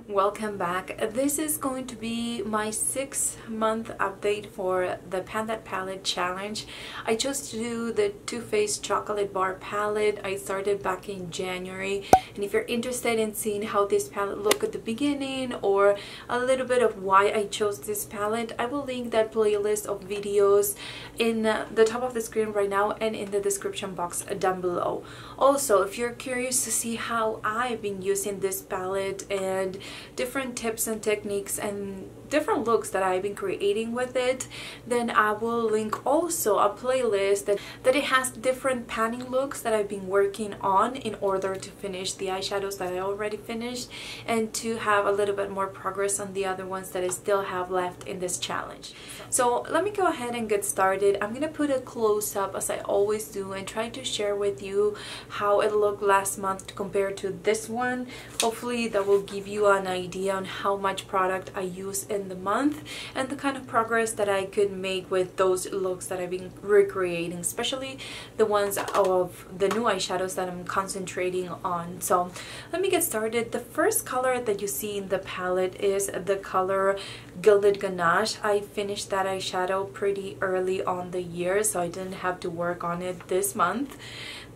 Welcome back. This is going to be my 6-month update for the Pan That Palette challenge. I chose to do the Too Faced chocolate bar palette. I started back in January, and if you're interested in seeing how this palette looked at the beginning or a little bit of why I chose this palette, I will link that playlist of videos in the top of the screen right now and in the description box down below. Also, if you're curious to see how I've been using this palette and different tips and techniques and different looks that I've been creating with it, then I will link also a playlist that it has different panning looks that I've been working on in order to finish the eyeshadows that I already finished and to have a little bit more progress on the other ones that I still have left in this challenge. So let me go ahead and get started. I'm gonna put a close-up as I always do and try to share with you how it looked last month compared to this one. Hopefully that will give you an idea on how much product I use in the month and the kind of progress that I could make with those looks that I've been recreating, especially the ones of the new eyeshadows that I'm concentrating on. So let me get started. The first color that you see in the palette is the color Gilded Ganache. I finished that eyeshadow pretty early on the year, so I didn't have to work on it this month.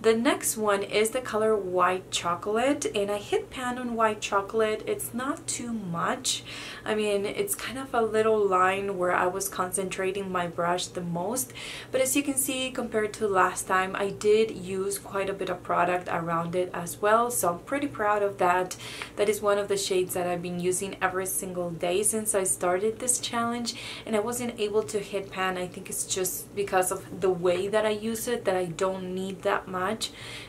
The next one is the color White Chocolate, and I hit pan on White Chocolate. It's not too much. I mean, it's kind of a little line where I was concentrating my brush the most, but as you can see, compared to last time, I did use quite a bit of product around it as well, so I'm pretty proud of that. That is one of the shades that I've been using every single day since I started this challenge, and I wasn't able to hit pan. I think it's just because of the way that I use it, that I don't need that much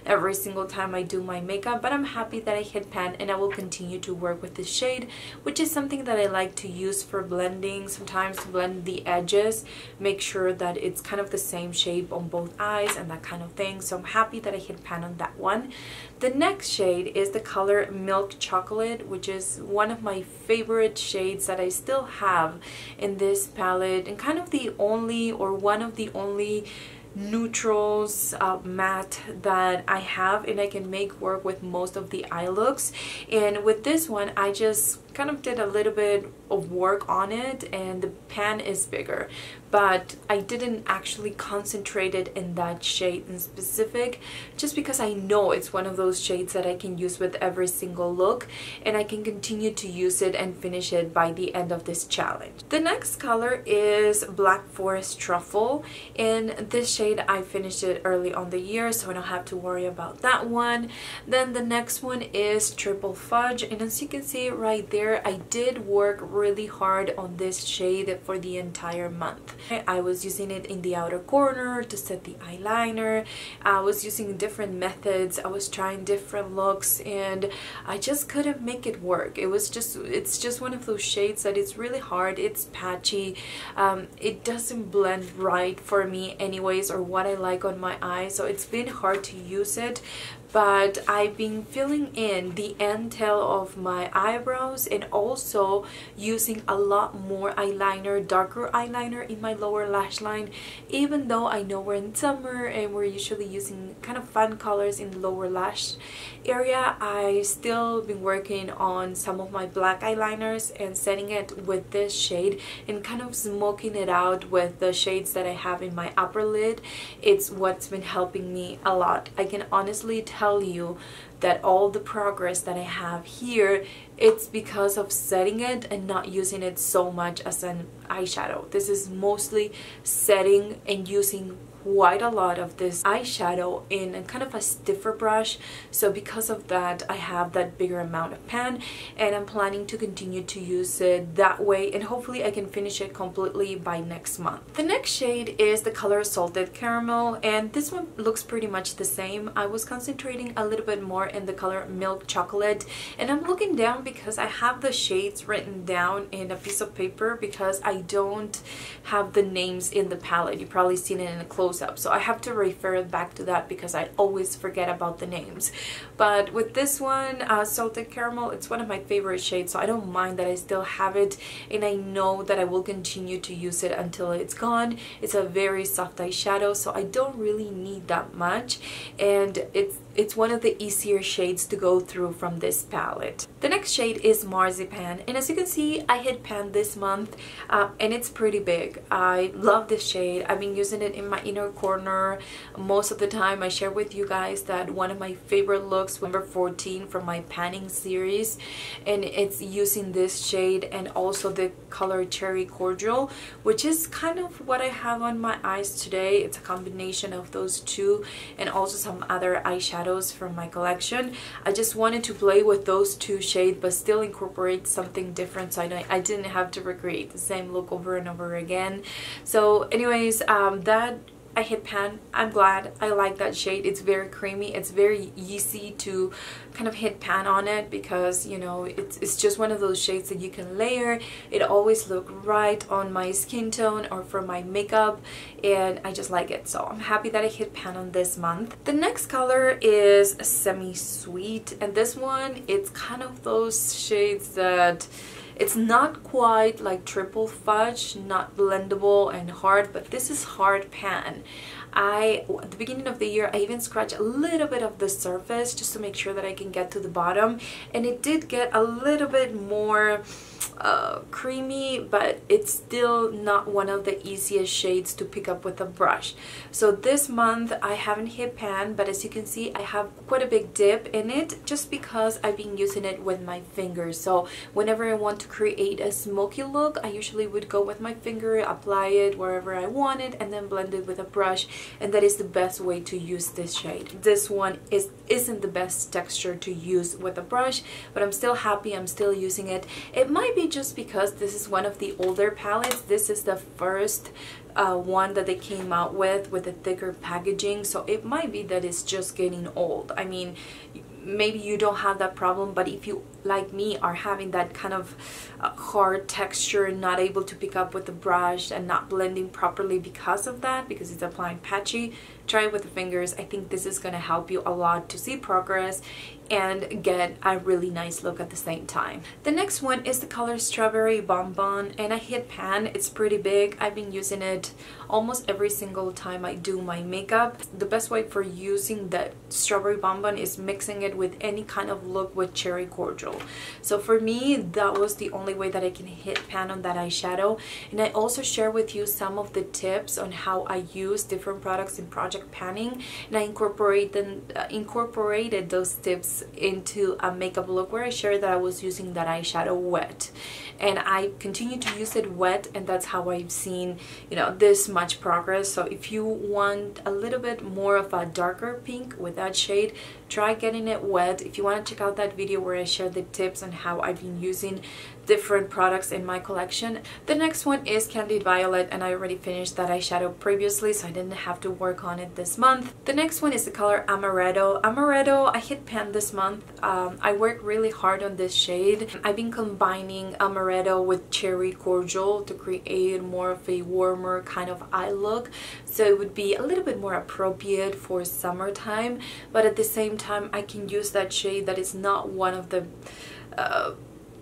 every single time I do my makeup, but I'm happy that I hit pan, and I will continue to work with this shade, which is something that I like to use for blending, sometimes to blend the edges, make sure that it's kind of the same shape on both eyes and that kind of thing. So I'm happy that I hit pan on that one. The next shade is the color Milk Chocolate, which is one of my favorite shades that I still have in this palette, and kind of the only or one of the only neutrals matte that I have, and I can make work with most of the eye looks. And with this one, I just kind of did a little bit of work on it, and the pan is bigger, but I didn't actually concentrate it in that shade in specific, just because I know it's one of those shades that I can use with every single look, and I can continue to use it and finish it by the end of this challenge. The next color is Black Forest Truffle, and this shade I finished it early on the year, so I don't have to worry about that one. Then the next one is Triple Fudge, and as you can see right there, I did work really hard on this shade for the entire month. I was using it in the outer corner to set the eyeliner. I was using different methods. I was trying different looks, and I just couldn't make it work. It's just one of those shades that it's really hard. It's patchy. It doesn't blend right for me anyways, or what I like on my eyes, so it's been hard to use it. But I've been filling in the end tail of my eyebrows and also using a lot more eyeliner, darker eyeliner in my lower lash line. Even though I know we're in summer and we're usually using kind of fun colors in the lower lash area, I still been working on some of my black eyeliners and setting it with this shade and kind of smoking it out with the shades that I have in my upper lid. It's what's been helping me a lot. I can honestly tell you that all the progress that I have here, it's because of setting it and not using it so much as an eyeshadow. This is mostly setting and using quite a lot of this eyeshadow in a kind of a stiffer brush, so because of that I have that bigger amount of pan, and I'm planning to continue to use it that way, and hopefully I can finish it completely by next month. The next shade is the color Salted Caramel, and this one looks pretty much the same. I was concentrating a little bit more in the color Milk Chocolate, and I'm looking down because I have the shades written down in a piece of paper because I don't have the names in the palette. You've probably seen it in a close up, so I have to refer back to that because I always forget about the names. But with this one, Salted Caramel, it's one of my favorite shades, so I don't mind that I still have it, and I know that I will continue to use it until it's gone. It's a very soft eyeshadow, so I don't really need that much, and it's it's one of the easier shades to go through from this palette. The next shade is Marzipan, and as you can see, I hit pan this month, and it's pretty big. I love this shade. I've been using it in my inner corner most of the time. I share with you guys that one of my favorite looks, number 14 from my panning series, and it's using this shade and also the color Cherry Cordial, which is kind of what I have on my eyes today. It's a combination of those two and also some other eyeshadows from my collection. I just wanted to play with those two shades but still incorporate something different, so I didn't have to recreate the same look over and over again. So anyways, that I hit pan. I'm glad. I like that shade. It's very creamy. It's very easy to kind of hit pan on it because, you know, it's just one of those shades that you can layer. It always look right on my skin tone or for my makeup, and I just like it. So I'm happy that I hit pan on this month. The next color is Semi Sweet, and this one, it's kind of those shades that it's not quite like Triple Fudge, not blendable and hard, but this is hard pan. At the beginning of the year, I even scratched a little bit of the surface just to make sure that I can get to the bottom, and it did get a little bit more creamy, but it's still not one of the easiest shades to pick up with a brush. So this month I haven't hit pan, but as you can see, I have quite a big dip in it just because I've been using it with my fingers. So whenever I want to create a smoky look, I usually would go with my finger, apply it wherever I want it, and then blend it with a brush, and that is the best way to use this shade. This one isn't the best texture to use with a brush, but I'm still happy I'm still using it. It might be just because this is one of the older palettes. This is the first one that they came out with a thicker packaging, so it might be that it's just getting old. I mean, maybe you don't have that problem, but if you, like me, are having that kind of hard texture and not able to pick up with the brush and not blending properly because of that, because it's applying patchy, try it with the fingers. I think this is going to help you a lot to see progress and get a really nice look at the same time. The next one is the color Strawberry Bonbon, and I hit pan. It's pretty big. I've been using it almost every single time I do my makeup. The best way for using that Strawberry Bonbon is mixing it with any kind of look with Cherry Cordial. So for me, that was the only way that I can hit pan on that eyeshadow. And I also share with you some of the tips on how I use different products in project panning, and I incorporated those tips into a makeup look where I shared that I was using that eyeshadow wet, and I continue to use it wet, and that's how I've seen, you know, this much progress. So if you want a little bit more of a darker pink with that shade, try getting it wet. If you want to check out that video where I share the tips on how I've been using different products in my collection. The next one is Candied Violet, and I already finished that eyeshadow previously, so I didn't have to work on it this month. The next one is the color Amaretto. Amaretto, I hit pan this month. I worked really hard on this shade. I've been combining Amaretto with Cherry Cordial to create more of a warmer kind of eye look, so it would be a little bit more appropriate for summertime, but at the same time I can use that shade that is not one of the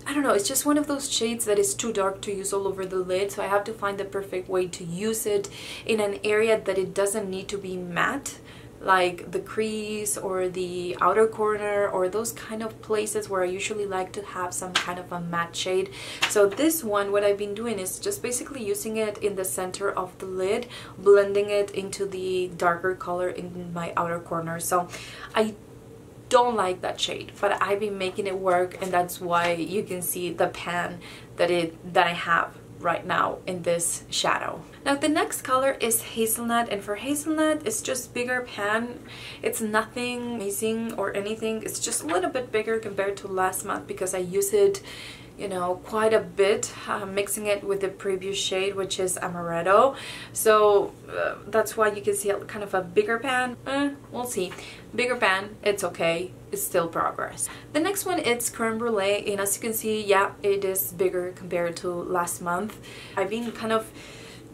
I don't know, it's just one of those shades that is too dark to use all over the lid, so I have to find the perfect way to use it in an area that it doesn't need to be matte, like the crease or the outer corner or those kind of places where I usually like to have some kind of a matte shade. So this one, what I've been doing is just basically using it in the center of the lid, blending it into the darker color in my outer corner. So I don't like that shade, but I've been making it work, and that's why you can see the pan that I have right now in this shadow. Now the next color is Hazelnut, and for Hazelnut, it's just bigger pan. It's nothing amazing or anything. It's just a little bit bigger compared to last month because I use it, you know, quite a bit, mixing it with the previous shade, which is Amaretto. So that's why you can see kind of a bigger pan. We'll see. Bigger pan, it's okay. It's still progress. The next one is Creme Brulee, and as you can see, yeah, it is bigger compared to last month. I've been kind of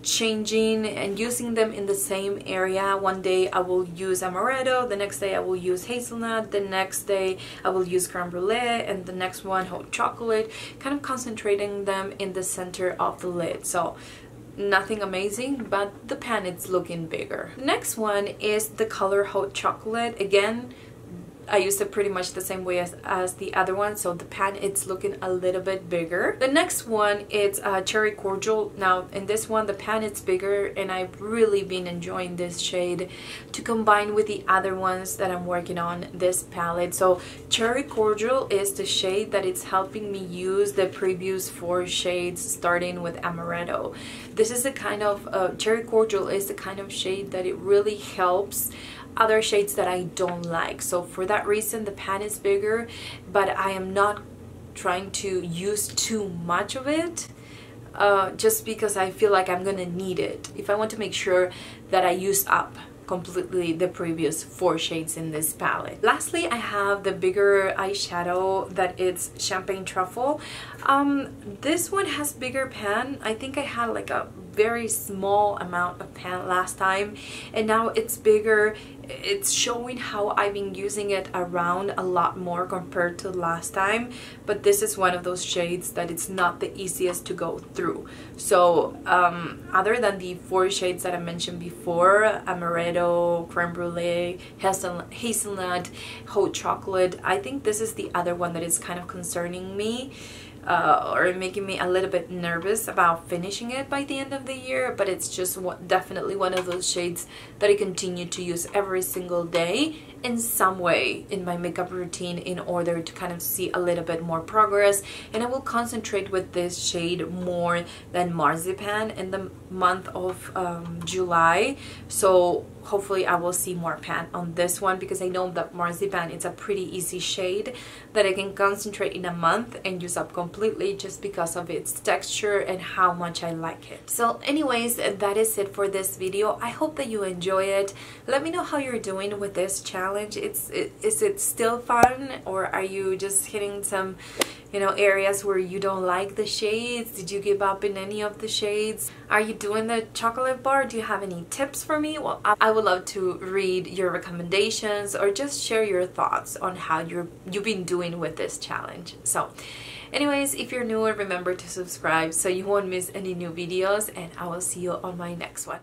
changing and using them in the same area. One day I will use Amaretto, the next day I will use Hazelnut, the next day I will use Creme Brulee, and the next one Hot Chocolate, kind of concentrating them in the center of the lid. So nothing amazing, but the pan is looking bigger. The next one is the color Hot Chocolate. Again, I used it pretty much the same way as the other one, so the pan, it's looking a little bit bigger. The next one, it's Cherry Cordial. Now in this one, the pan, it's bigger, and I've really been enjoying this shade to combine with the other ones that I'm working on this palette. So Cherry Cordial is the shade that it's helping me use the previous 4 shades starting with Amaretto. This is the kind of Cherry Cordial is the kind of shade that it really helps other shades that I don't like. So for that reason, the pan is bigger, but I am not trying to use too much of it, just because I feel like I'm gonna need it if I want to make sure that I use up completely the previous 4 shades in this palette. Lastly, I have the bigger eyeshadow that it's Champagne Truffle. This one has bigger pan. I think I had like a very small amount of pan last time, and now it's bigger. It's showing how I've been using it around a lot more compared to last time, but this is one of those shades that it's not the easiest to go through. So other than the 4 shades that I mentioned before, Amaretto, Creme Brulee, Hazelnut, Hot Chocolate, I think this is the other one that is kind of concerning me, or making me a little bit nervous about finishing it by the end of the year. But it's just definitely one of those shades that I continue to use every single day in some way in my makeup routine in order to kind of see a little bit more progress. And I will concentrate with this shade more than Marzipan in the month of July. So hopefully I will see more pan on this one, because I know that Marzipan, it's a pretty easy shade that I can concentrate in a month and use up completely just because of its texture and how much I like it. So anyways, that is it for this video. I hope that you enjoy it. Let me know how you're doing with this challenge. Is it still fun, or are you just hitting some, you know, areas where you don't like the shades? Did you give up in any of the shades? Are you doing the chocolate bar? Do you have any tips for me? Well, I would love to read your recommendations, or just share your thoughts on how you've been doing with this challenge. So anyways, if you're new, remember to subscribe so you won't miss any new videos, and I will see you on my next one.